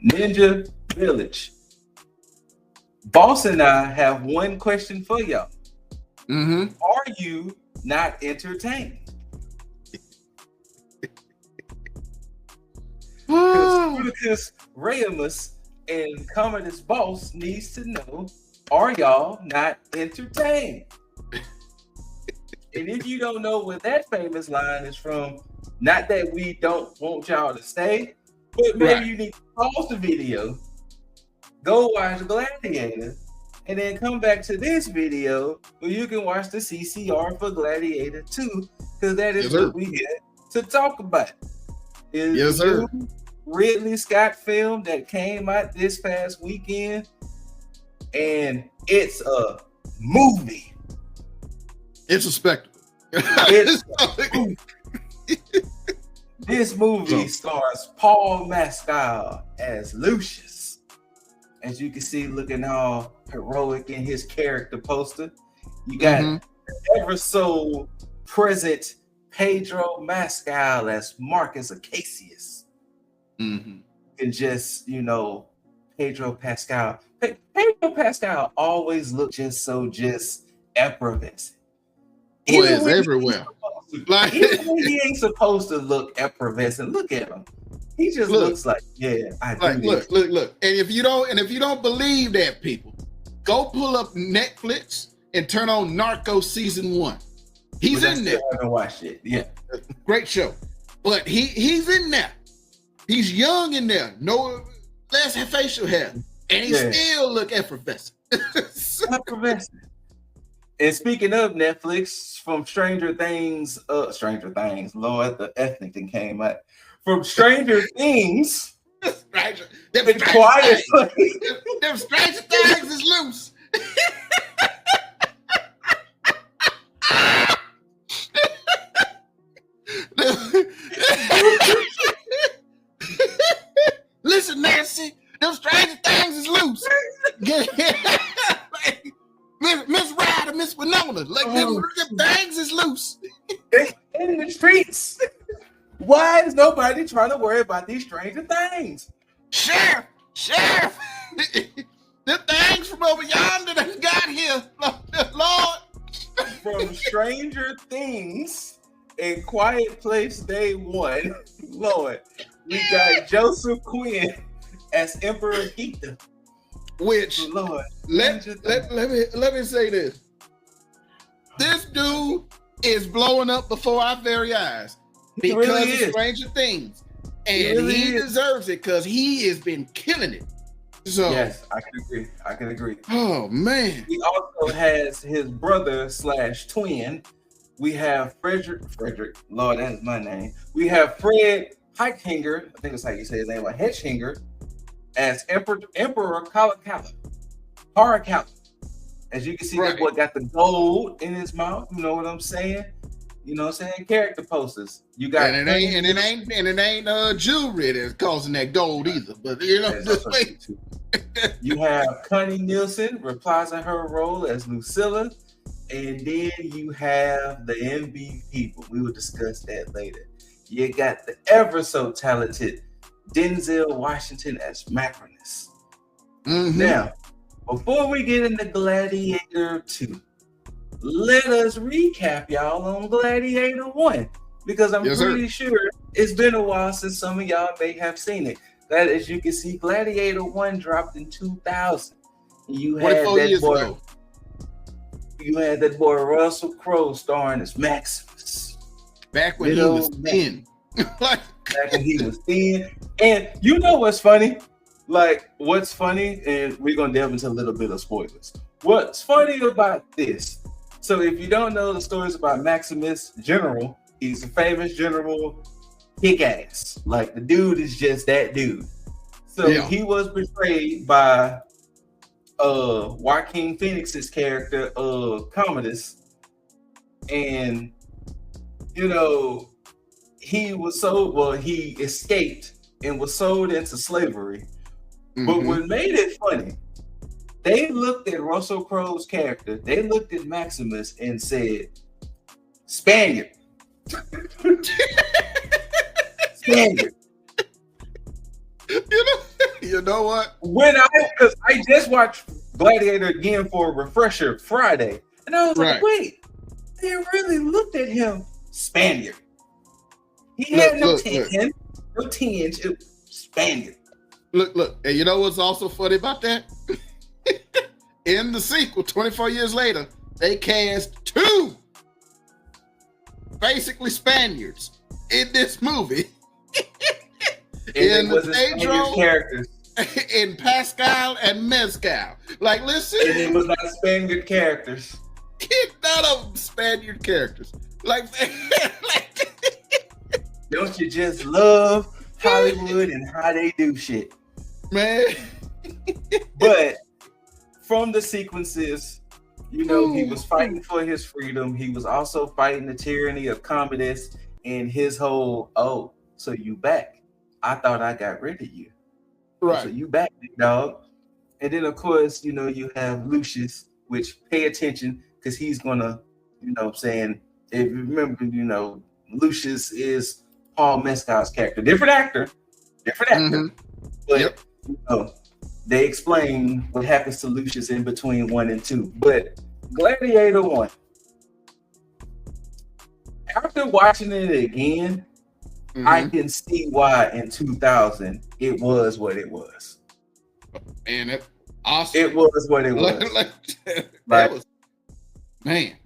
Ninja Village. Boss and I have one question for y'all. Are you not entertained? Because Rayamus and Commodus Boss needs to know, are y'all not entertained? And if you don't know what that famous line is from, not that we don't want y'all to stay, but maybe you need to pause the video, go watch Gladiator, and then come back to this video where you can watch the CCR for Gladiator 2, because that is what we here to talk about. Yes, sir. Ridley Scott film that came out this past weekend, and it's a movie. It's a spectacle. This movie stars Paul Mescal as Lucius, as you can see, looking all heroic in his character poster. You got ever so present Pedro Pascal as Marcus Acacius. And just, Pedro Pascal. Pedro Pascal always looked just effervescent. Boy, is everywhere. Even when he ain't supposed to look effervescent, look at him. He just looks like, look. And if you don't believe that, people, go pull up Netflix and turn on Narcos season 1. He's in there. I haven't watched it. Yeah, great show. But he's in there. He's young in there. No less facial hair, and he still look effervescent. Effervescent. And speaking of Netflix, from Stranger Things, Lord, the ethnic thing came out. From Stranger Things, them Stranger Things is loose. Listen, Nancy, them Stranger Things is loose. Miss Ryder, Miss Winona, them things is loose. In the streets. Why is nobody trying to worry about these Stranger Things? Sheriff, the things from over yonder that got here, Lord. From Stranger Things and Quiet Place Day 1, Lord, we got Joseph Quinn as Emperor Geeta. Which, Lord, let me say this. This dude is blowing up before our very eyes because of Stranger Things. And he deserves it because he has been killing it. So yes, I can agree. Oh, man. He also has his brother / twin. We have Frederick. Lord, that is my name. We have Fred Heichinger, I think that's how you say his name, Hetchinger, as Emperor Caracalla. As you can see, that boy got the gold in his mouth. You know what I'm saying? Character posters. You got and it ain't jewelry that's causing that gold either. But you have Connie Nielsen reprising her role as Lucilla, and then you have the MVP. But we will discuss that later. You got the ever so talented Denzel Washington as Macronus. Now, before we get into Gladiator 2, let us recap y'all on Gladiator 1, because I'm pretty sure it's been a while since some of y'all may have seen it. That, as you can see, Gladiator 1 dropped in 2000. You had that boy Russell Crowe starring as Maximus. Back when he was thin. Back when he was thin. And you know what's funny? What's funny, and we're going to delve into a little bit of spoilers. What's funny about this? So if you don't know the stories about Maximus General, he's a famous general, kick-ass. The dude is just that dude. So he was betrayed by Joaquin Phoenix's character, Commodus. And, he escaped and was sold into slavery. But what made it funny, they looked at Russell Crowe's character, they looked at Maximus and said, Spaniard. Spaniard. You know what? Because I just watched Gladiator again for a refresher Friday, and I was like, wait, they really looked at him Spaniard. He had no tinge, Spaniard. Look, and you know what's also funny about that? In the sequel, 24 years later, they cast 2 basically Spaniards in this movie. In the Pedro characters. In Pascal and Mezcal. Like, listen. And it was not Spaniard characters. None of them Spaniard characters. Like don't you just love Hollywood and how they do shit? Man. But from the sequences, you know, he was fighting for his freedom. He was also fighting the tyranny of Commodus and his whole, oh, so you back. I thought I got rid of you. Right. So you back, big dog. And then, of course, you know, you have Lucius, which pay attention because he's going to, you know what I'm saying, if you remember, you know, Lucius is Paul Mescal's character. Different actor. Mm-hmm. But, you know, they explain what happens to Lucius in between 1 and 2. But Gladiator 1, after watching it again, I can see why in 2000 it was what it was. Man, that awesome. It was what it was. That was, man.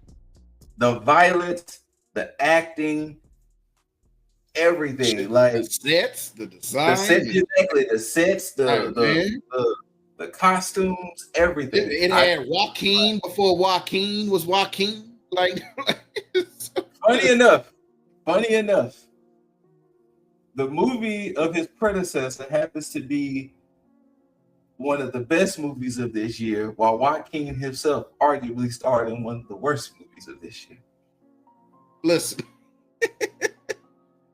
The violence, the acting, everything. Like the sets, the design. The sets, the costumes, everything. It had Joaquin before Joaquin was Joaquin. Like funny enough, the movie of his predecessor happens to be one of the best movies of this year, while Joaquin himself arguably starred in one of the worst movies of this year. Listen,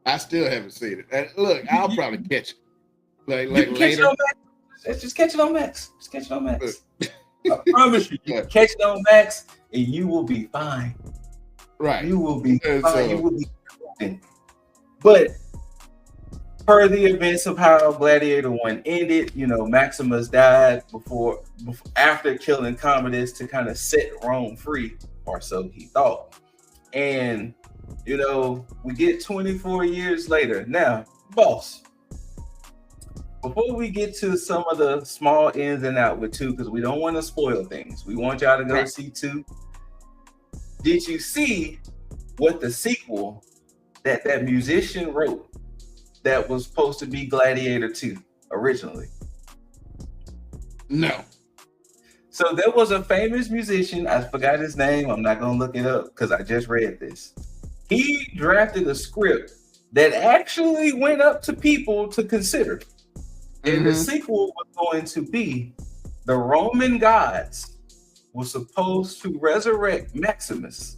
I still haven't seen it. And look, I'll probably catch it. Like later. Just catch it on Max. I promise you, catch it on Max, and you will be fine. Right. You will be fine. You will be fine. But per the events of how Gladiator 1 ended, you know, Maximus died after killing Commodus to kind of set Rome free, or so he thought. And, you know, we get 24 years later. Now, boss, before we get to some of the small ins and out with 2, because we don't want to spoil things. We want y'all to go see 2. Did you see what the sequel that musician wrote that was supposed to be Gladiator 2 originally? No. So there was a famous musician, I forgot his name, I'm not going to look it up because I just read this. He drafted a script that actually went up to people to consider. And the sequel was going to be the Roman gods were supposed to resurrect Maximus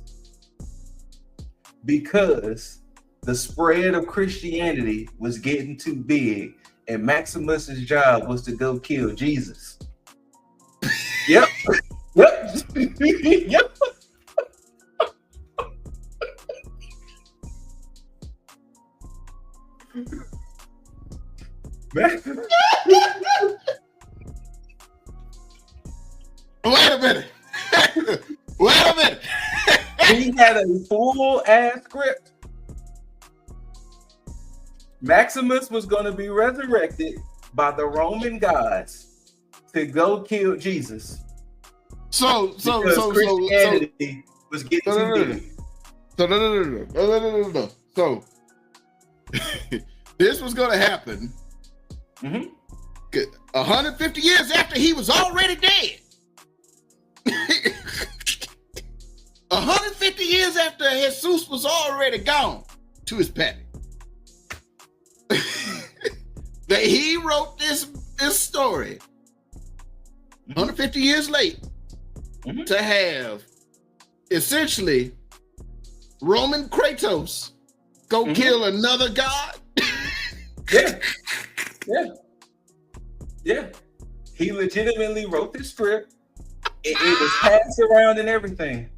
because the spread of Christianity was getting too big, and Maximus's job was to go kill Jesus. Yep. Yep. Wait a minute. He had a full ass script. Maximus was going to be resurrected by the Roman gods to go kill Jesus. So Christianity was getting too big. So this was going to happen 150 years after he was already dead. 150 years after Jesus was already gone to his pappy. That he wrote this story 150 years late to have essentially Roman Kratos go kill another god. Yeah. He legitimately wrote this script. It was passed around and everything.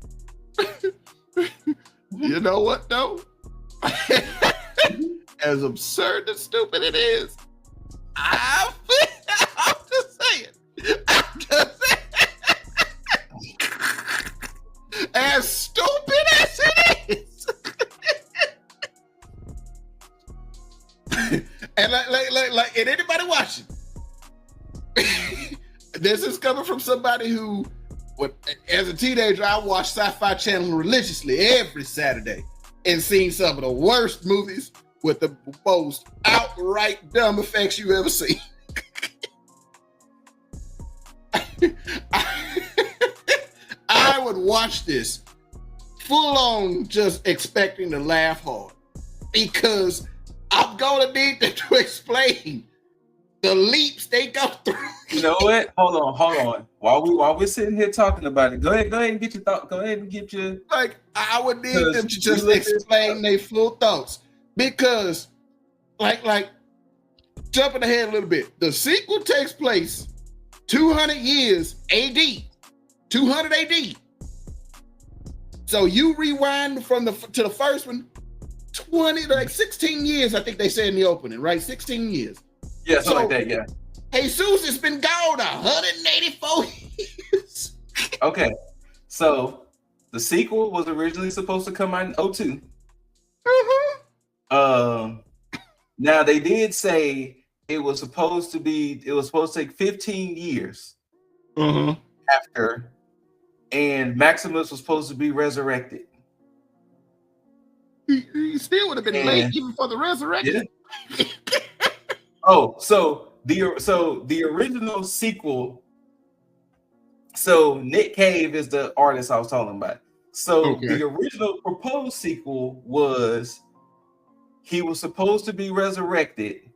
You know what though? As absurd and stupid it is, I And like, and anybody watching, this is coming from somebody who, as a teenager, I watched Sci-Fi Channel religiously every Saturday and seen some of the worst movies with the most outright dumb effects you ever seen. I would watch this full on just expecting to laugh hard because I'm gonna need them to explain the leaps they go through. You know what? Hold on. While we're sitting here talking about it, go ahead and get your thought. Go ahead and get your. Like, I would need them to just explain their full thoughts because, like, jumping ahead a little bit, the sequel takes place 200 years AD, 200 AD. So you rewind to the first one, 16 years, I think they said in the opening, right? 16 years. Yeah, something like that, yeah. Jesus has been gone 184 years. Okay, so the sequel was originally supposed to come out in 2002. Now they did say it was supposed to take 15 years after, and Maximus was supposed to be resurrected. He still would have been late even for the resurrection. Yeah. So the original sequel. So Nick Cave is the artist I was talking about. So the original proposed sequel was he was supposed to be resurrected.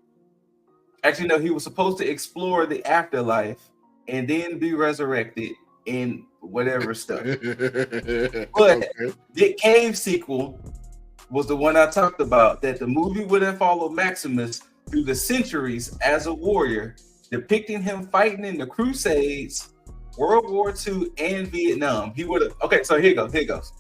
Actually, no, he was supposed to explore the afterlife and then be resurrected in whatever stuff. But Nick Cave sequel was the one I talked about, that the movie would have followed Maximus through the centuries as a warrior, depicting him fighting in the Crusades, World War II, and Vietnam. He would have. Okay, so here goes.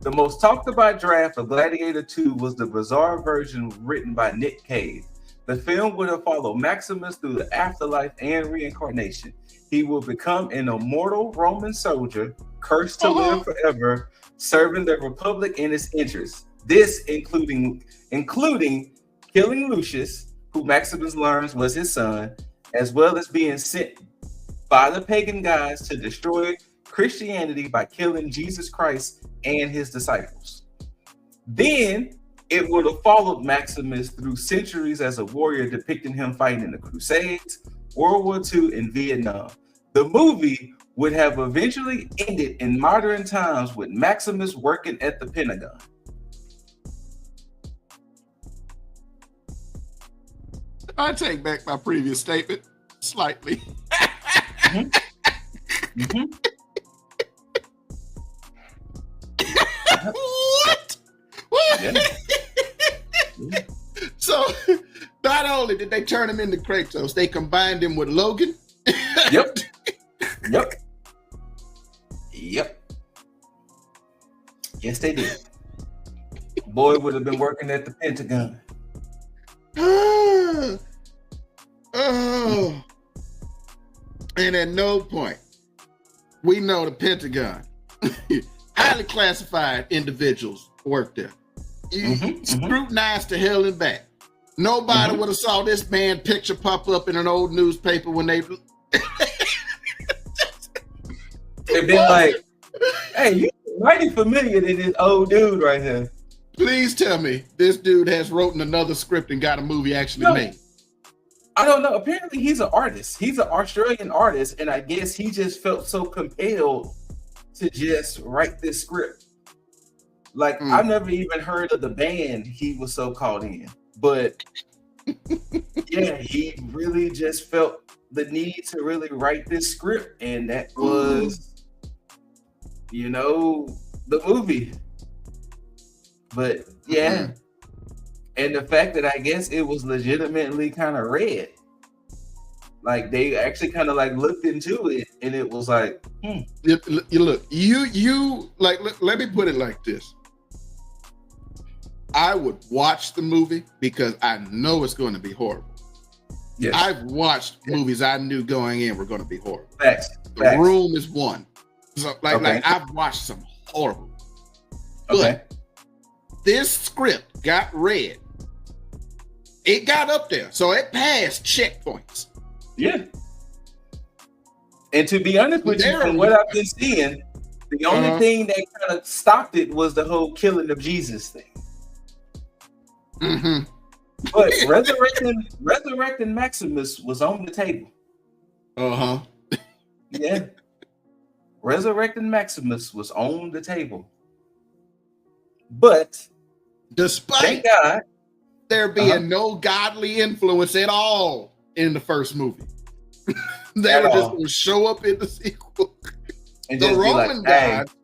The most talked about draft of Gladiator 2 was the bizarre version written by Nick Cave. The film would have followed Maximus through the afterlife and reincarnation. He will become an immortal Roman soldier, cursed to live forever, serving the Republic in its interests. This including killing Lucius, who Maximus learns was his son, as well as being sent by the pagan gods to destroy Christianity by killing Jesus Christ and his disciples. Then it would have followed Maximus through centuries as a warrior, depicting him fighting in the Crusades, World War II, and Vietnam. The movie would have eventually ended in modern times with Maximus working at the Pentagon. I take back my previous statement slightly. What? Yeah. So, not only did they turn him into Kratos, they combined him with Logan. Yep. Yes, they did. Boy would have been working at the Pentagon. And at no point, we know the Pentagon, highly classified individuals work there. Scrutinized to hell and back. Nobody would have saw this man picture pop up in an old newspaper when they they've been like, hey, you mighty familiar to this old dude right here. Please tell me this dude has written another script and got a movie actually made. I don't know. Apparently he's an artist. He's an Australian artist, and I guess he just felt so compelled to just write this script. Like, I've never even heard of the band he was so called in. But yeah, he really just felt the need to really write this script, and that was, the movie. But yeah, and the fact that I guess it was legitimately kind of read, like they actually kind of like looked into it, and it was like, you like. Let me put it like this: I would watch the movie because I know it's going to be horrible. Yes. I've watched movies I knew going in were going to be horrible. Facts. The Room is one. So like I've watched some horrible. But this script got read, It got up there, so it passed checkpoints. Yeah. And to be honest with you, from what I've been seeing, the only thing that kind of stopped it was the whole killing of Jesus thing. Mm-hmm. But resurrecting Maximus was on the table. Yeah. Resurrecting Maximus was on the table. But despite thank God there being no godly influence at all in the first movie, they were just going to show up in the sequel. And the Roman gods,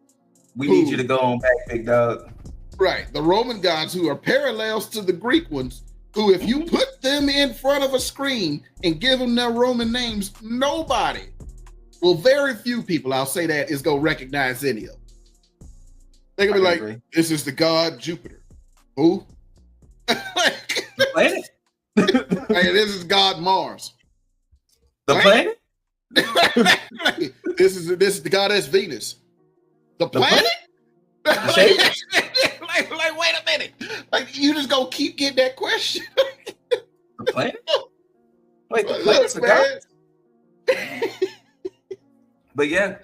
we need you to go on back, big dog. Right. The Roman gods, who are parallels to the Greek ones, who if you put them in front of a screen and give them their Roman names, nobody, well, very few people, I'll say that, is going to recognize any of them. They're going to be like, this is the god Jupiter. Who? The planet? Hey, this is God Mars. The planet? This is the goddess Venus. The planet? Like, wait a minute. Like, you just gonna keep getting that question. The planet? Wait, the planet's a god? But yeah.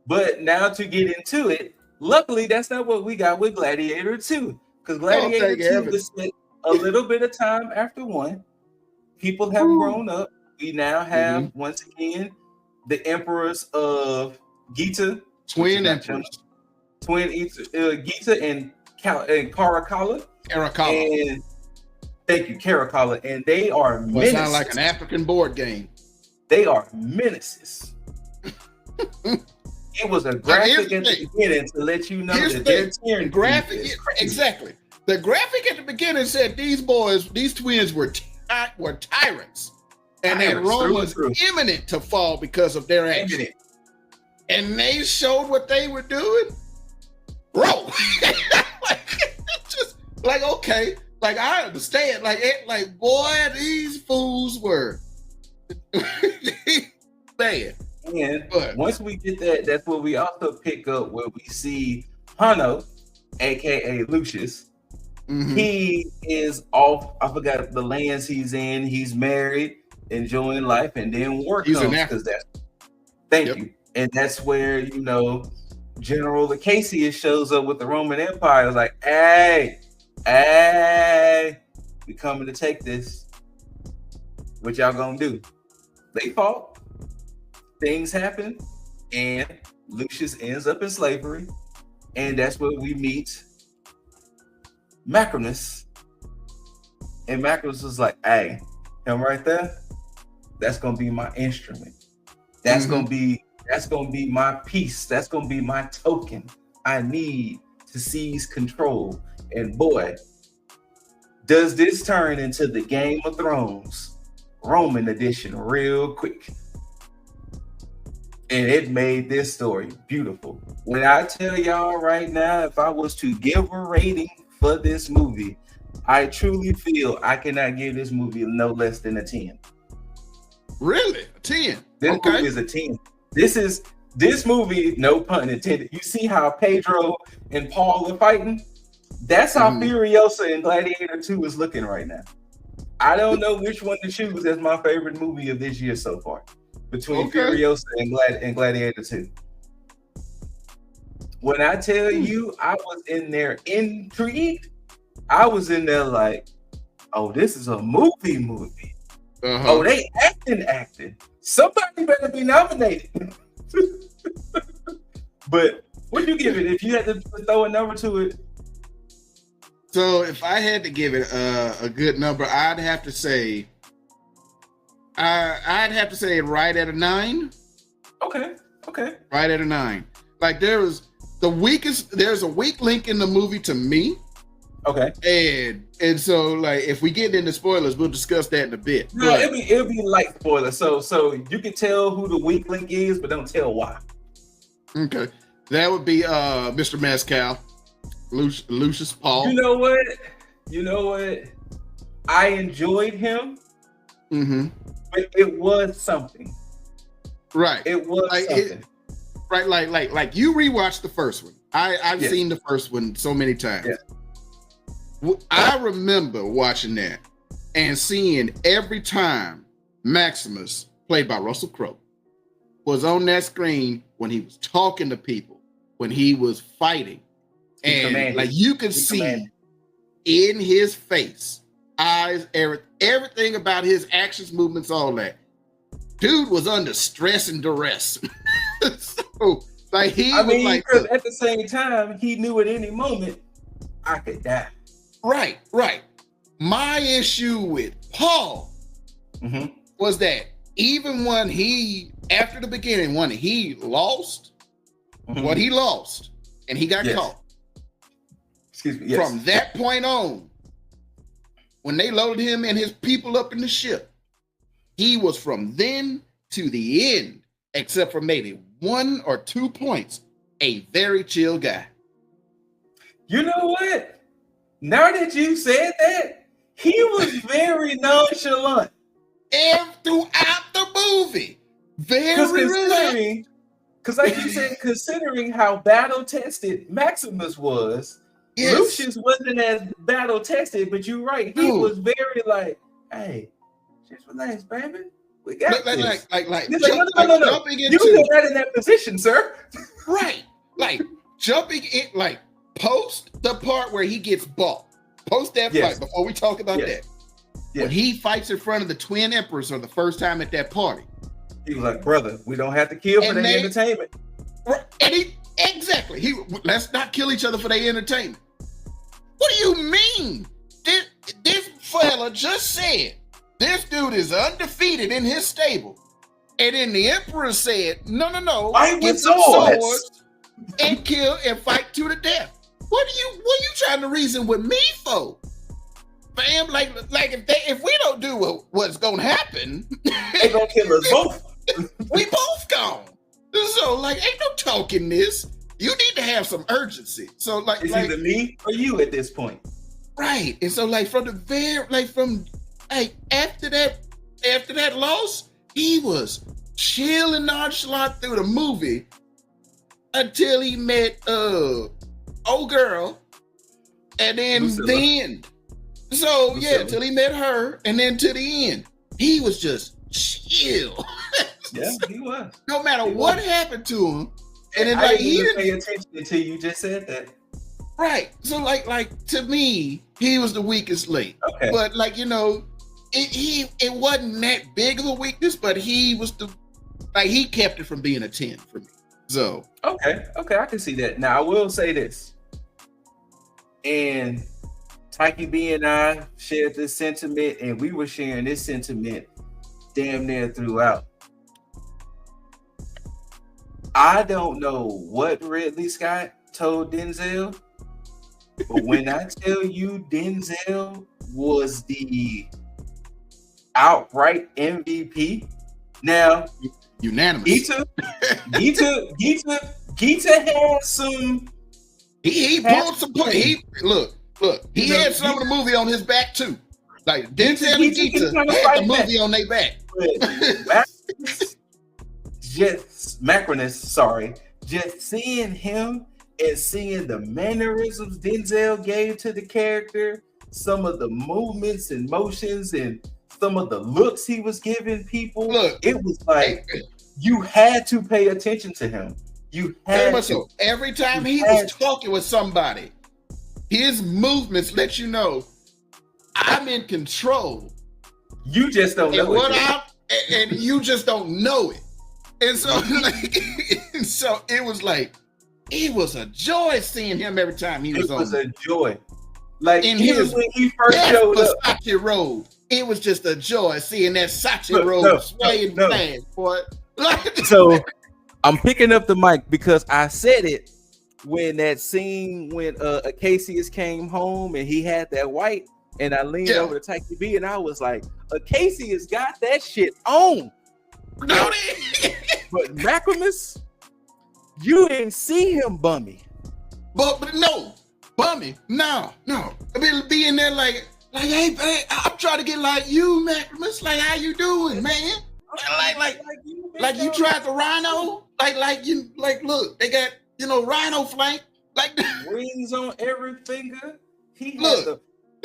But now to get into it, luckily that's not what we got with Gladiator 2. Because Gladiator 2 was spent a little bit of time after 1. People have grown up. We now have, once again, the emperors of Gita. Twin emperors. Gita and Caracalla. And thank you, Caracalla. And they are menaces. Sound like an African board game. They are menaces. It was a graphic at the beginning to let you know that they're tearing graphic. Exactly. The graphic at the beginning said these twins were tyrants. And that Rome was imminent to fall because of their action. And they showed what they were doing. Bro. Like, okay. Like, I understand. Like, boy, these fools were bad. And once we get that, that's what we also pick up where we see Hanno, aka Lucius. He is off. I forgot the lands he's in. He's married, enjoying life, and then war comes because that's thank you. And that's where, you know, General Acacius shows up with the Roman Empire. It's like, hey, we coming to take this. What y'all gonna do? They fought. Things happen, and Lucius ends up in slavery, and that's where we meet Macrinus. And Macrinus was like, hey, him right there, that's gonna be my instrument. That's gonna be my piece. That's gonna be my token. I need to seize control. And boy, does this turn into the Game of Thrones Roman edition real quick. And it made this story beautiful. When I tell y'all right now, if I was to give a rating for this movie, I truly feel I cannot give this movie no less than a 10. Really? A 10? This movie is a 10. This movie, no pun intended. You see how Pedro and Paul are fighting? That's how Furiosa and Gladiator 2 is looking right now. I don't know which one to choose as my favorite movie of this year so far, between Furiosa and Gladiator 2. When I tell you I was in there intrigued, I was in there like, oh, this is a movie. Oh, they acting. Somebody better be nominated. But what do you give it if you had to throw a number to it? So if I had to give it a good number, I'd have to say right at a 9. Okay. Right at a 9. Like there's a weak link in the movie to me. Okay. And so like if we get into spoilers, we'll discuss that in a bit. No, it'll be light spoilers. So you can tell who the weak link is, but don't tell why. Okay. That would be Mr. Mescal, Lucius Paul. You know what? I enjoyed him. But it was something. Right. It was something. Like you rewatched the first one. I've seen the first one so many times. Yeah. I remember watching that and seeing every time Maximus, played by Russell Crowe, was on that screen when he was talking to people, when he was fighting. And like you could see in his face, eyes, everything about his actions, movements, all that. Dude was under stress and duress. So, like because at the same time, he knew at any moment I could die. Right. My issue with Paul was that even when after the beginning, when he lost what he lost and he got caught. Excuse me. Yes. From that point on, when they loaded him and his people up in the ship, he was from then to the end, except for maybe 1 or 2 points, a very chill guy. You know what? Now that you said that, he was very nonchalant. And throughout the movie, very relaxed. Because like you said, considering how battle-tested Maximus was, Lucius wasn't as battle-tested, but you're right. He was very like, hey, just relax, baby. We got this. No. You were right in that position, sir. Right. Like, jumping in, like, post the part where he gets bought. Post that fight, before we talk about that. When he fights in front of the twin emperors for the first time at that party. He was like, brother, we don't have to kill for their entertainment. And let's not kill each other for their entertainment. What do you mean? This fella just said this dude is undefeated in his stable. And then the emperor said, no. Get some swords and kill and fight to the death. What are you trying to reason with me for? Fam, like if we don't do what's gonna happen, they gonna kill us both. We both gone. So like, ain't no talking this. You need to have some urgency. So like, it's either me or you at this point, right? And so like after that loss, he was chill and nonchalant through the movie until he met old girl, and then the end. So till he met her, and then to the end, he was just chill. Yeah, he was. No matter what happened to him, and then I didn't pay attention until you just said that. Right. So like to me, he was the weakest link. Okay. But like it wasn't that big of a weakness, but he was he kept it from being a 10 for me. So okay, I can see that. Now I will say this, and Tyke B and I shared this sentiment, and we were sharing this sentiment damn near throughout. I don't know what Ridley Scott told Denzel, but when I tell you Denzel was the outright MVP, now unanimous. Gita had some. He pulled some. He had some of the movie on his back too. Like Denzel and Gita had the movie on their back. Just seeing him and seeing the mannerisms Denzel gave to the character, some of the movements and motions and some of the looks he was giving people, it was like you had to pay attention to him. You had to. So every time he was talking with somebody, his movements let you know I'm in control. You just don't know it. And you just don't know it. And so, so it was a joy seeing him every time he was on. It was a joy. Like when he first showed up, Sachi robe. It was just a joy seeing that Sachi robe swaying fast, boy. So I'm picking up the mic because I said it when that scene when Acacius came home and he had that white, and I leaned over to Tyke B and I was like, Acacius got that shit on. But Maximus, you didn't see him bummy. But no, bummy, no. I mean, being there like, hey, man, I'm trying to get like you, Maximus. Like, how you doing, man? Like you tried the rhino? Look, they got, rhino flank. Like rings on every finger.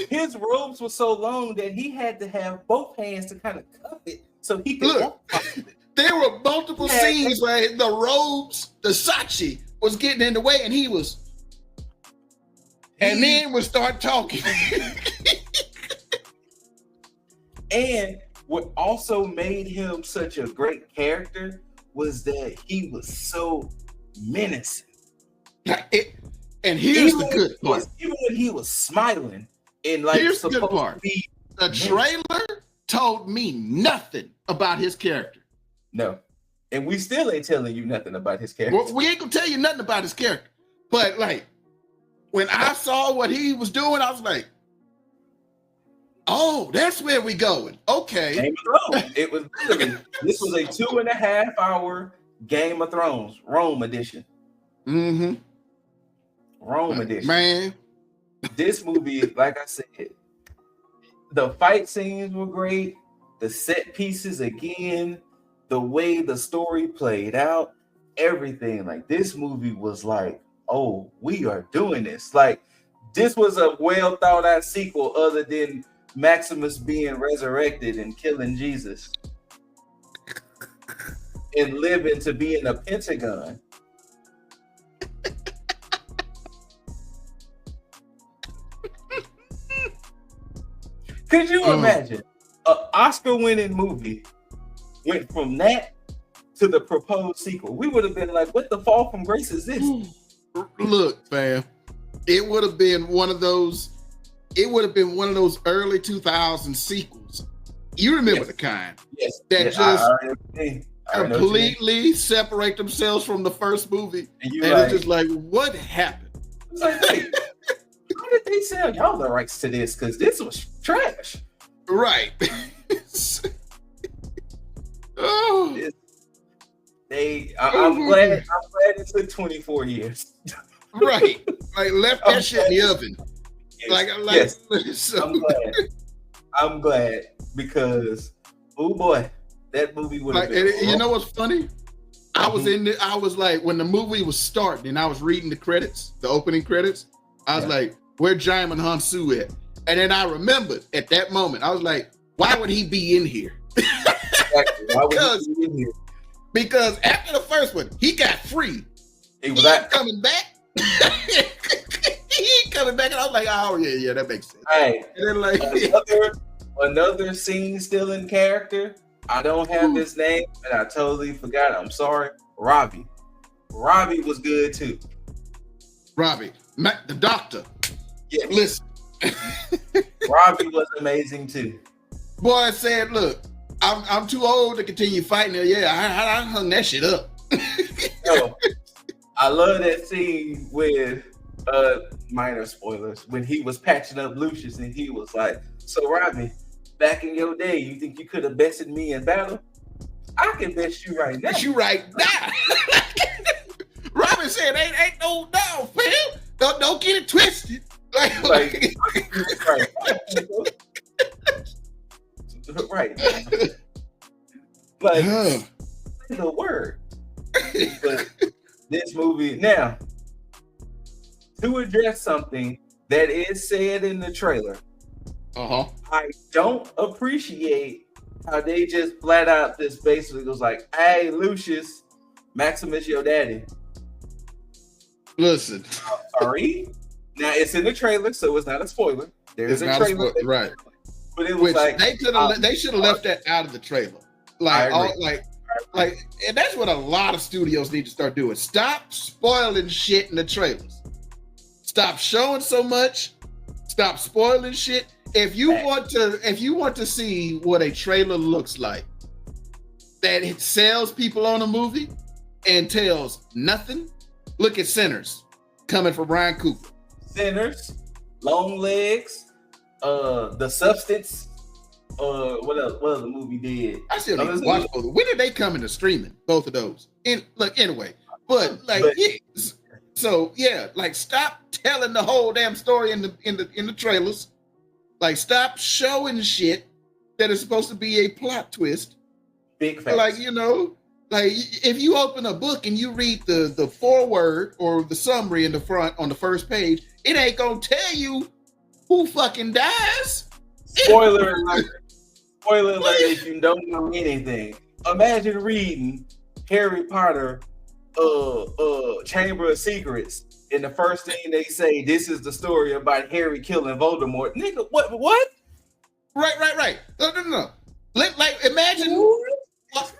his robes were so long that he had to have both hands to kind of cuff it so he could walk. There were multiple scenes where the robes, the Sachi, was getting in the way, and and then would start talking. And what also made him such a great character was that he was so menacing. And here's the good part. Even when he was smiling, and like here's the good part. The trailer told me nothing about his character. No. And we still ain't telling you nothing about his character. Well, we ain't gonna tell you nothing about his character. But like, when I saw what he was doing, I was like, oh, that's where we going. Okay. Game of Thrones. It was this was a 2.5 hour Game of Thrones, Rome edition. Mm-hmm. Rome edition. Man. This movie, like I said, the fight scenes were great. The set pieces again, the way the story played out, everything. Like this movie was like, oh, we are doing this. Like this was a well thought out sequel other than Maximus being resurrected and killing Jesus and living to be in a Pentagon. Could you imagine an Oscar-winning movie went from that to the proposed sequel? We would have been like, what the fall from grace is this? Look, fam, it would have been one of those early 2000 sequels. You remember the kind that just completely separate themselves from the first movie. And it's just like, what happened? It's like, wait, how did they sell y'all the rights to this? Because this was trash. Right. Oh. I'm glad it took 24 years. Right. Like left that shit in the oven. Yes. So. I'm glad because oh boy, that movie would have been you know what's funny? I was like, when the movie was starting and I was reading the credits, the opening credits, I was like, where Jaime and Hansu at? And then I remembered at that moment, I was like, why would he be in here? Exactly. Why would he be in here? Because after the first one, he got free. He was coming back. He coming back, and I was like, oh yeah, that makes sense. Hey, and then like another scene still in character. I don't have his name, and I totally forgot. I'm sorry, Robbie. Robbie was good too. Robbie, the doctor. Yeah, listen. Robbie was amazing too. Boy said, "Look, I'm too old to continue fighting." Yeah, I hung that shit up. Yo, I love that scene with minor spoilers when he was patching up Lucius and he was like, "So Robbie, back in your day, you think you could have bested me in battle? I can best you right now." Robbie said, "Ain't no doubt, fam. Don't get it twisted." Right. Like the word. But this movie now, to address something that is said in the trailer, I don't appreciate how they just flat out just basically goes like, "Hey, Lucius, Maximus your daddy." Listen, sorry. Now it's in the trailer, so it's not a spoiler. There's a trailer, right? But it was they should have left that out of the trailer. Like, and that's what a lot of studios need to start doing. Stop spoiling shit in the trailers. Stop showing so much. Stop spoiling shit. If you want to see what a trailer looks like, that it sells people on a movie and tells nothing, look at Sinners, coming from Ryan Coogler. Sinners, Long Legs, The Substance. What else? What other movie did? I still need to watch both. When did they come into streaming? Both of those. Anyway, stop telling the whole damn story in the trailers. Like, stop showing shit that is supposed to be a plot twist. Big facts. Like, if you open a book and you read the foreword or the summary in the front on the first page, it ain't gonna tell you who fucking dies. Spoiler alert. Spoiler alert if you don't know anything. Imagine reading Harry Potter Chamber of Secrets, and the first thing they say, this is the story about Harry killing Voldemort. Nigga, what? Right. No.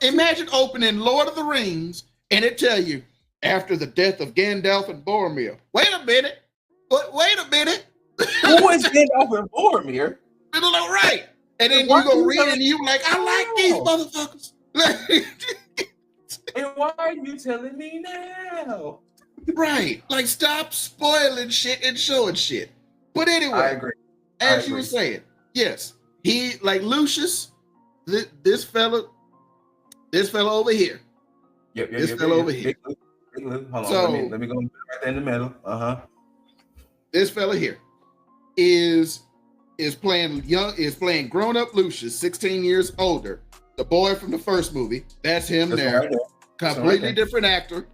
Imagine opening Lord of the Rings and it tell you after the death of Gandalf and Boromir. Wait a minute. Who is Gandalf and Boromir? Right. And then you go read it and you like, I like these motherfuckers. And why are you telling me now? Right. Like, stop spoiling shit and showing shit. But anyway, I agree. As you were saying, yes, he like Lucius, this fella over here. Yep. This fella over here. Hold on, let me go right there in the middle. This fella here is playing grown-up Lucius, 16 years older. The boy from the first movie. That's him there. Right, completely different actor.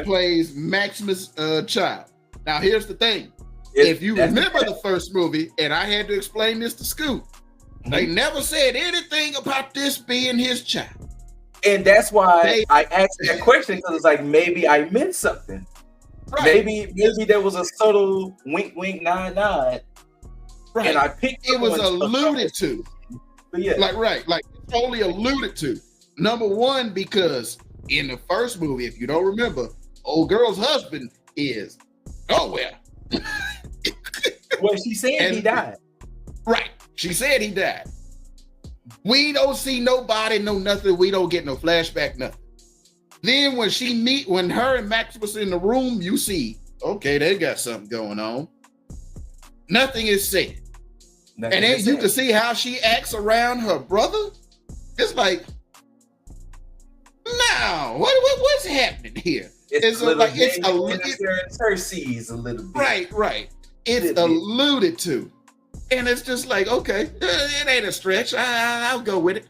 Plays Maximus' child. Now, here's the thing. If you remember the first movie, and I had to explain this to Scoop, they never said anything about this being his child. And that's why I asked that question, because it's like, maybe I missed something. Right. Maybe there was a subtle wink, nod. Right. And I picked it. Was alluded to. But yeah. Like only alluded to. Number one, because in the first movie, if you don't remember, old girl's husband is nowhere. Well, she said he died. Right. She said he died. We don't see nobody, no nothing. We don't get no flashback, nothing. Then when her and Max was in the room, you see, okay, they got something going on. Nothing is said. And then you can see how she acts around her brother. It's like, no, what's happening here? It's a little bit. Right. It's alluded to. And it's just like, okay, it ain't a stretch. I'll go with it.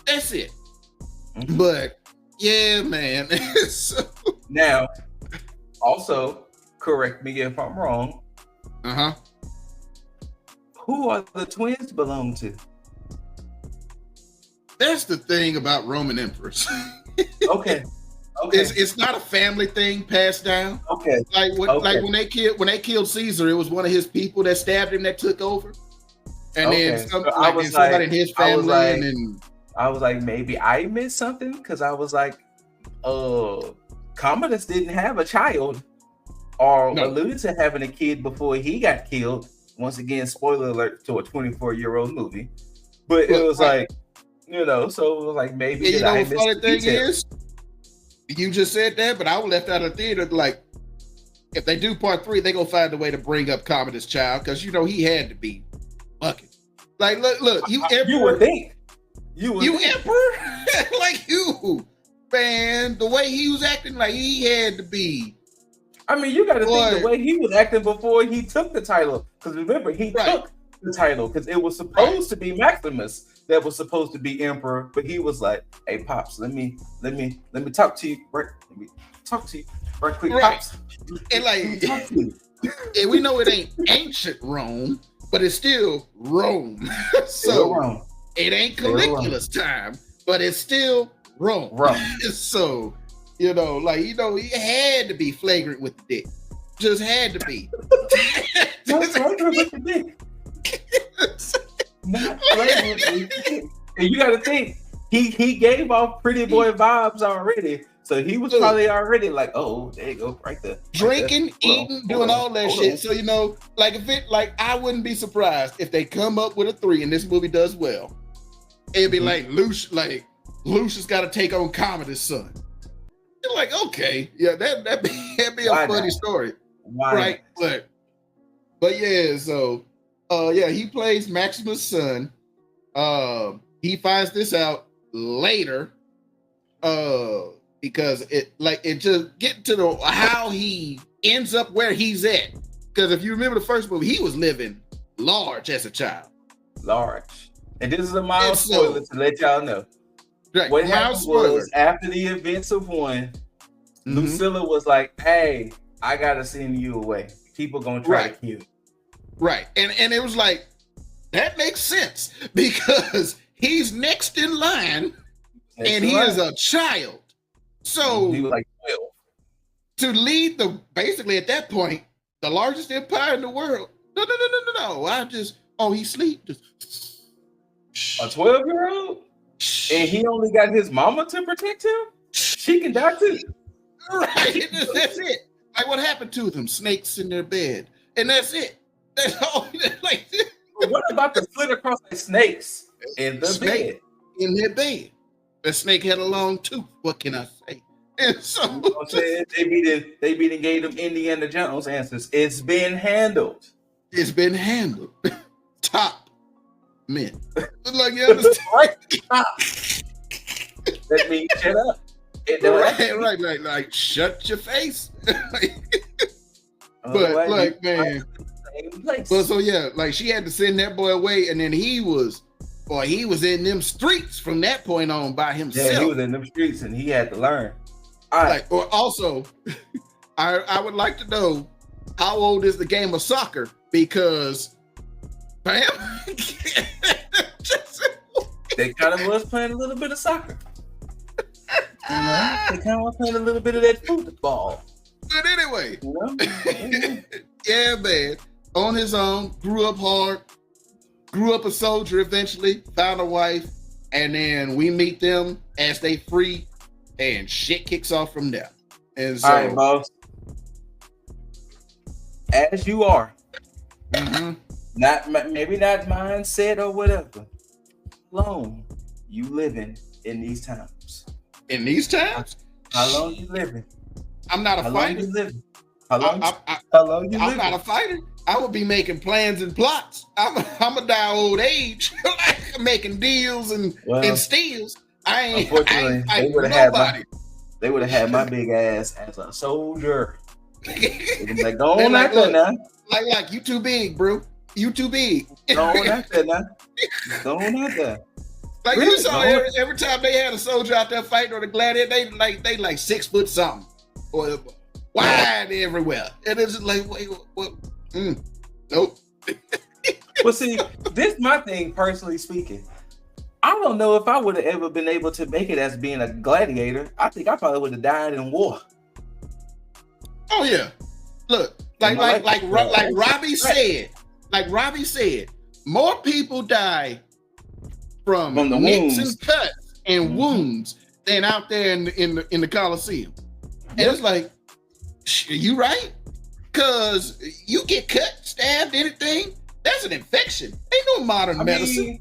That's it. Mm-hmm. But yeah, man. Now, also, correct me if I'm wrong. Who are the twins belong to? That's the thing about Roman emperors. Okay. It's not a family thing passed down. Okay. Like when they killed Caesar, it was one of his people that stabbed him that took over. And then somebody in his family. I was like, maybe I missed something, because I was like, Commodus didn't have a child or alluded to having a kid before he got killed. Once again, spoiler alert to a 24-year-old movie. But it was like, so it was like, maybe you know what the funny thing is? You just said that, but I was left out of the theater. Like, if they do part 3, they gonna find a way to bring up Commodus' child, because he had to be fucking. Like, look, you emperor. You would think. You emperor? Like, you, man, the way he was acting, like he had to be. I mean, you got to think the way he was acting before he took the title. Because remember, he took the title because it was supposed to be Maximus that was supposed to be emperor, but he was like, "Hey, pops, let me talk to you. Let me talk to you right quick, pops." And like, and we know it ain't ancient Rome, but it's still Rome. So it ain't Caligula's time, but it's still Rome. So. He had to be flagrant with the dick. Just had to be. Not flagrant with the dick. Not flagrant with the dick. And you got to think, he gave off pretty boy vibes already. So he was probably already like, oh, there you go, right there. Drinking, eating, doing all that shit. So, I wouldn't be surprised if they come up with a 3 and this movie does well. It'd be like Lucius got to take on Commodus' son. You're like, okay, yeah, that'd be a funny story, right? But yeah, so he plays Maximus' son. He finds this out later, because it just get to how he ends up where he's at. Because if you remember the first movie, he was living large as a child. Large, and this is a mild spoiler to let y'all know. Right. What happened was, after the events of 1, Lucilla was like, "Hey, I gotta send you away. People gonna try to kill you." Right. And it was like, that makes sense because he's next in line and he is a child. So he was like 12. To lead basically at that point, the largest empire in the world. No. He sleep. A 12-year-old? And he only got his mama to protect him? She can die too. Right. That's it. Like, what happened to them? Snakes in their bed. And that's it. That's all. Like, what about the slit across the snakes in the bed? In their bed. The snake had a long tooth. What can I say? And so you know what I'm saying? They beat and gave them Indiana Jones answers. It's been handled. It's been handled. Top men. Like, you understand? Right. That means shut up. Right. Like, shut your face. But like, man. But so yeah, like she had to send that boy away, and then he was in them streets from that point on by himself. Yeah, he was in them streets, and he had to learn. Like, or also, I would like to know how old is the game of soccer, because bam, they kind of was playing a little bit of soccer. They kind of was playing a little bit of that football. But anyway, yeah, man. On his own, grew up hard, grew up a soldier eventually, found a wife, and then we meet them as they free, and shit kicks off from there. And so, all right, boss. As you are, maybe not mindset or whatever. Long you living in these times. In these times, how long you living? I'm not a fighter. Long you living? How long you living? I'm not a fighter. I would be making plans and plots. I'm a die old age, like making deals and steals. Unfortunately, they would have had my big ass as a soldier. Like, go on out there now. Like, you too big, bro. You too big. Go on out there now. Go on out there. Like, really? You saw every time they had a soldier out there fighting or the gladiator, they like 6 foot something, or wide everywhere, and it's just like, wait, what? Nope. Well, see, this my thing, personally speaking. I don't know if I would have ever been able to make it as being a gladiator. I think I probably would have died in war. Oh yeah. Look, like Robbie said, more people die from the nicks wounds and cuts and wounds than out there in the Coliseum. And it's like, you right? Because you get cut, stabbed, anything, that's an infection. Ain't no modern medicine.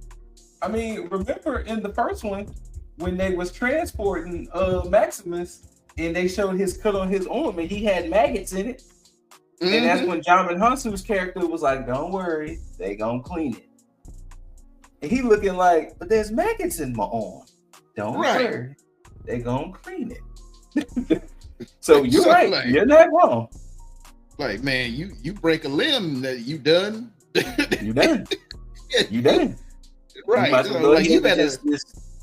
I mean, remember in the first one when they was transporting Maximus and they showed his cut on his arm and he had maggots in it. And that's when John Hunsu's character was like, don't worry, they gonna clean it. And he looking like, but there's maggots in my arm. Don't worry, they gonna clean it. So you're right, like, you're not wrong. Like, man, you break a limb, that you done. You done. You done. Right. You better.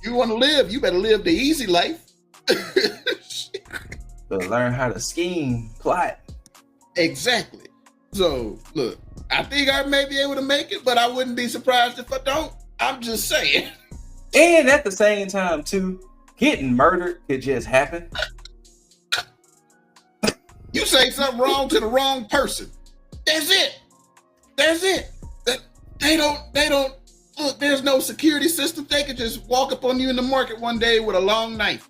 You want to live? You better live the easy life. To learn how to scheme, plot. Exactly. So look, I think I may be able to make it, but I wouldn't be surprised if I don't. I'm just saying. And at the same time, too, getting murdered could just happen. You say something wrong to the wrong person. That's it. They don't look, there's no security system. They could just walk up on you in the market one day with a long knife.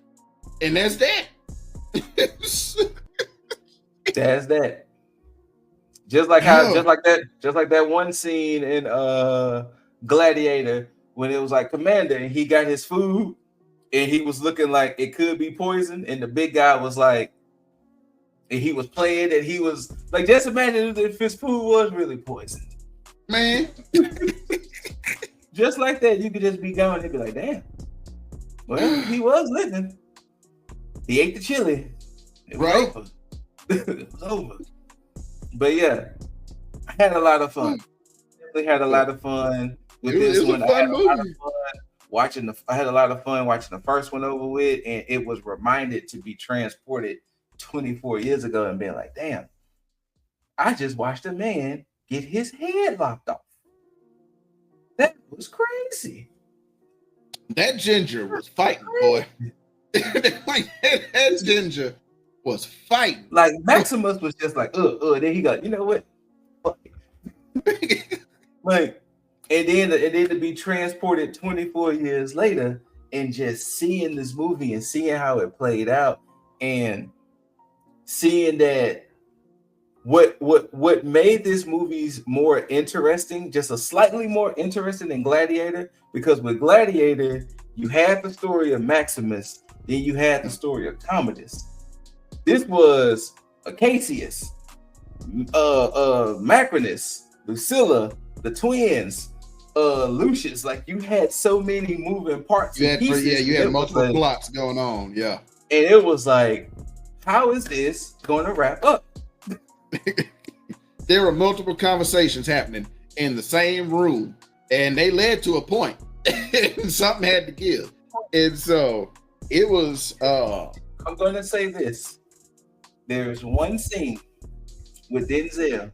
And that's that. That's that. Just like that one scene in Gladiator when it was like Commander and he got his food and he was looking like it could be poison, and the big guy was like, and he was playing, and he was like, just imagine if his food was really poisoned. Man. Just like that, you could just be going and be like, damn. Well, he was living. He ate the chili. It was over. It was over. But yeah, I had a lot of fun. Definitely had a lot of fun with this one. I had a lot of fun watching the first one over with, and it was reminded to be transported 24 years ago and being like, damn, I just watched a man get his head lopped off. That was crazy. That ginger was fighting, boy. that ginger was fighting. Like Maximus was just like, then he got, you know what? Like, and then to be transported 24 years later and just seeing this movie and seeing how it played out and seeing that what made this movie more interesting, just a slightly more interesting than Gladiator, because with Gladiator, you had the story of Maximus, then you had the story of Commodus. This was Acacius, Macrinus, Lucilla, the twins, Lucius. Like, you had so many moving parts. You had multiple plots going on. Yeah. And it was like, how is this going to wrap up? There were multiple conversations happening in the same room, and they led to a point. Something had to give. And so it was I'm going to say this. There's one scene with Denzel.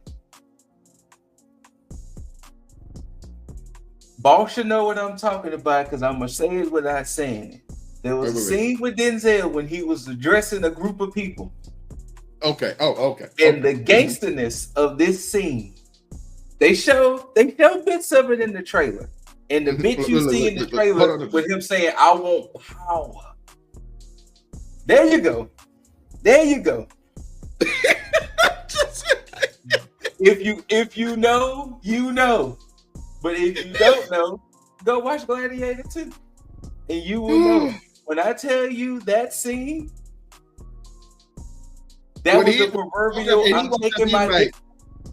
Boss should know what I'm talking about, because I'm going to say it without saying it. There was a scene with Denzel when he was addressing a group of people. Okay. And the gangsterness of this scene, they show bits of it in the trailer. And the bit you see in the trailer with him saying, "I want power." There you go. If you know, you know. But if you don't know, go watch Gladiator 2. And you will know. When I tell you that scene, that was the proverbial, I'm taking my dick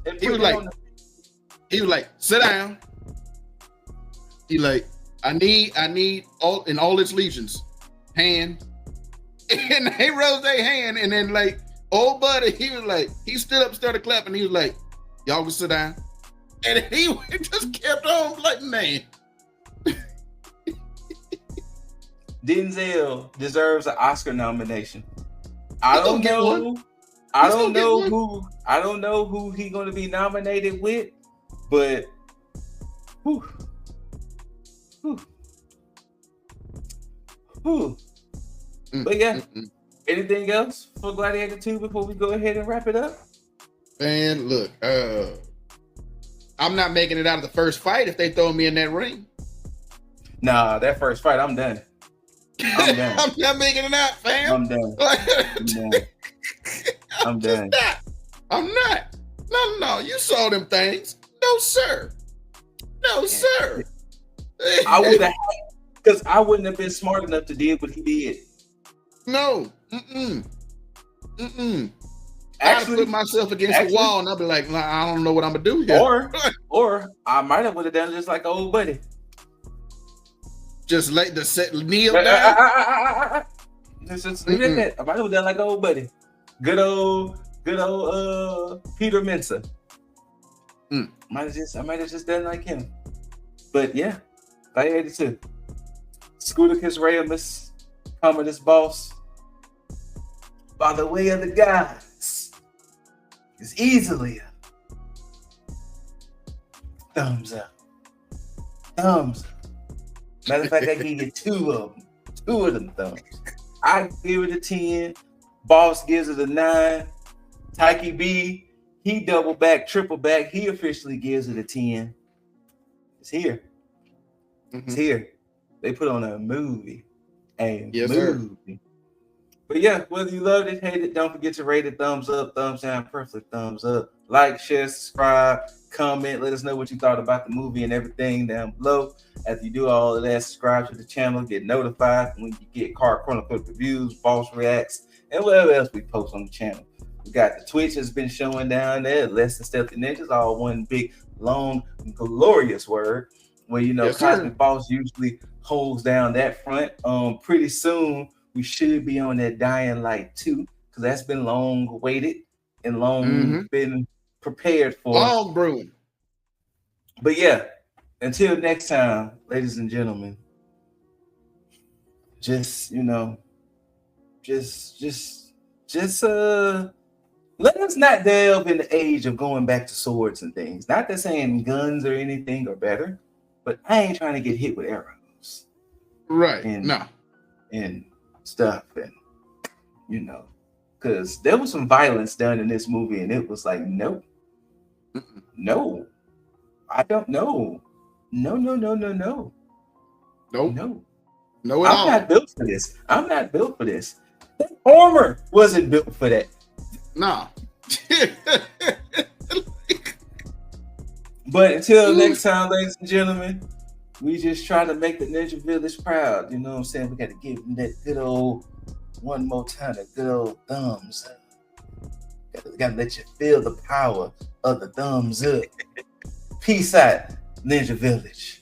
and put it on the... He was like, sit down. He like, I need all its legions hand. And they rose their hand, and then like, old buddy, he was like, he stood up, started clapping. He was like, y'all can sit down. And he just kept on like, man. Denzel deserves an Oscar nomination. I don't know who he's going to be nominated with, but But yeah, anything else for Gladiator 2 before we go ahead and wrap it up? Man, look, I'm not making it out of the first fight if they throw me in that ring. Nah, that first fight, I'm done. I'm not making it out, fam. I'm done. I'm done. I'm not. No. You saw them things. No, sir. I would have, because I wouldn't have been smart enough to do what he did. No. I'd put myself against the wall and I'd be like, I don't know what I'm gonna do here. Or I might have would have done just like old buddy. Just like the kneel down. I might have done like old buddy. Good old Peter Mensah. I might have just done like him. But yeah, Gladiator 2. Scudicus Remus, Commodus Boss. By the way of the gods, is easily a thumbs up. Matter of fact, I give you two of them thumbs. I give it a 10. Boss gives it a 9. Taiki B, he double back, triple back. He officially gives it a 10. It's here. It's here. They put on a movie. Sir. But yeah, whether you loved it, hate it, don't forget to rate it. Thumbs up, thumbs down, preferably thumbs up. Like, share, subscribe, comment. Let us know what you thought about the movie and everything down below. After you do all of that, subscribe to the channel, get notified when you get Car Chronicles reviews, Boss Reacts, and whatever else we post on the channel. We got the Twitch has been showing down there, LessThanStealthyNinjas, all one big, long, glorious word, where, Cosmic Boss usually holds down that front. Pretty soon, we should be on that Dying Light 2, because that's been long awaited and long been prepared for. Long brewing. But yeah, until next time, ladies and gentlemen, just let us not delve in the age of going back to swords and things. Not that saying guns or anything are better, but I ain't trying to get hit with arrows. Right. And stuff. And, because there was some violence done in this movie, and it was like, no, I don't know. No. Nope. No, I'm not built for this. That armor wasn't built for that. Nah. But until next time, ladies and gentlemen, we just try to make the Ninja Village proud. You know what I'm saying? We got to give them that good old, one more time, that good old thumbs up. Got to let you feel the power of the thumbs up. Peace out, Ninja Village.